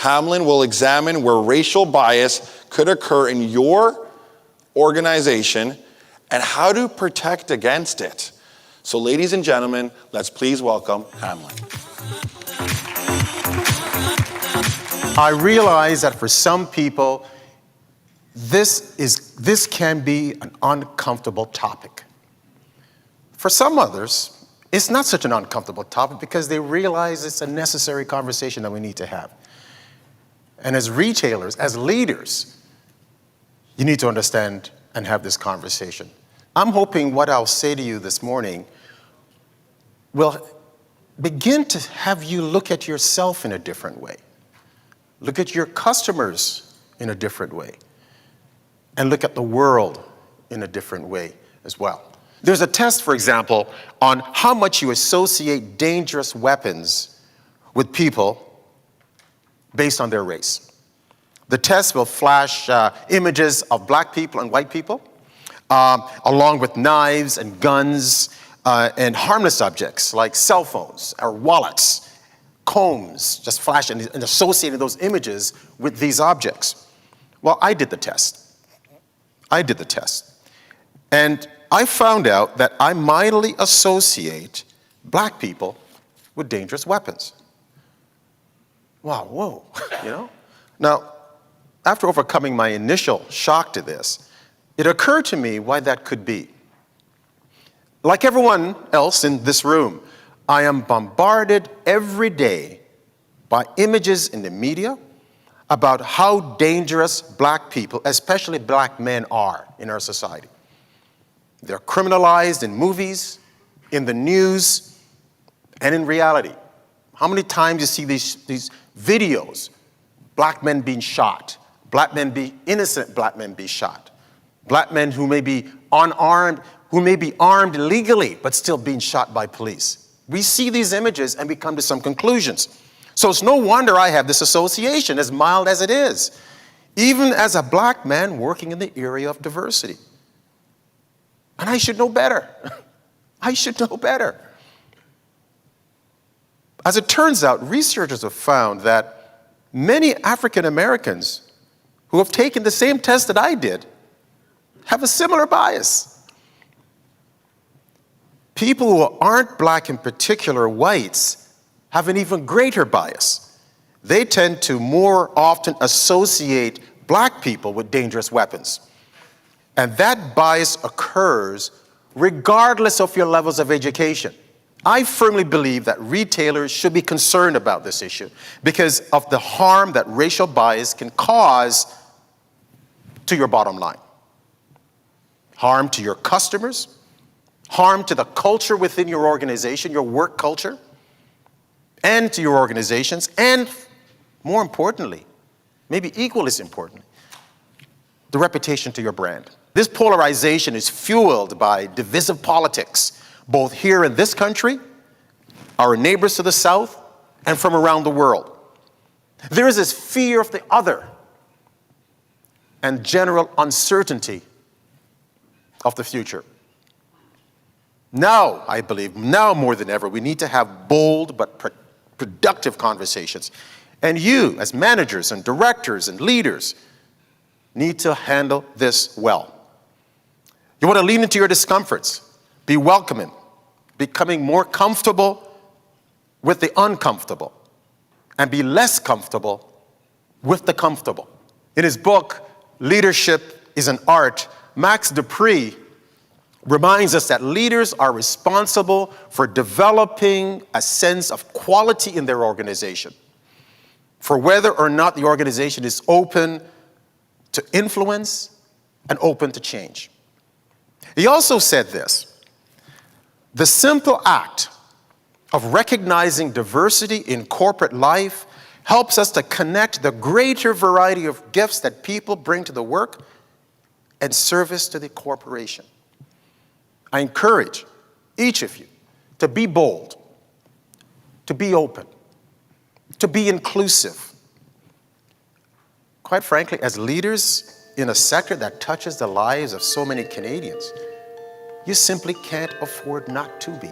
Hamlin will examine where racial bias could occur in your organization and how to protect against it. So ladies and gentlemen, let's please welcome Hamlin. I realize that for some people, this can be an uncomfortable topic. For some others, it's not such an uncomfortable topic because they realize it's a necessary conversation that we need to have. And as retailers, as leaders, you need to understand and have this conversation. I'm hoping what I'll say to you this morning will begin to have you look at yourself in a different way. Look at your customers in a different way. And look at the world in a different way as well. There's a test, for example, on how much you associate dangerous weapons with people based on their race. The test will flash images of black people and white people, along with knives and guns and harmless objects like cell phones or wallets, combs, just flash and associating those images with these objects. Well, I did the test. And I found out that I mightily associate black people with dangerous weapons. Wow, whoa, you know? Now, after overcoming my initial shock to this, it occurred to me why that could be. Like everyone else in this room, I am bombarded every day by images in the media about how dangerous black people, especially black men, are in our society. They're criminalized in movies, in the news, and in reality. How many times you see these videos, black men being shot, innocent black men be shot, black men who may be unarmed, who may be armed legally, but still being shot by police. We see these images and we come to some conclusions. So it's no wonder I have this association, as mild as it is, even as a black man working in the area of diversity. And I should know better. I should know better. As it turns out, researchers have found that many African Americans who have taken the same test that I did have a similar bias. People who aren't black, in particular whites, have an even greater bias. They tend to more often associate black people with dangerous weapons. And that bias occurs regardless of your levels of education. I firmly believe that retailers should be concerned about this issue because of the harm that racial bias can cause to your bottom line. Harm to your customers, harm to the culture within your organization, your work culture, and to your organizations, and more importantly, maybe equally as importantly, the reputation to your brand. This polarization is fueled by divisive politics, both here in this country, our neighbors to the south, and from around the world. There is this fear of the other and general uncertainty of the future. Now, I believe, now more than ever, we need to have bold but productive conversations. And you, as managers and directors and leaders, need to handle this well. You want to lean into your discomforts, be welcoming, becoming more comfortable with the uncomfortable, and be less comfortable with the comfortable. In his book, Leadership is an Art, Max Dupree reminds us that leaders are responsible for developing a sense of quality in their organization, for whether or not the organization is open to influence and open to change. He also said this: the simple act of recognizing diversity in corporate life helps us to connect the greater variety of gifts that people bring to the work and service to the corporation. I encourage each of you to be bold, to be open, to be inclusive. Quite frankly, as leaders in a sector that touches the lives of so many Canadians, you simply can't afford not to be.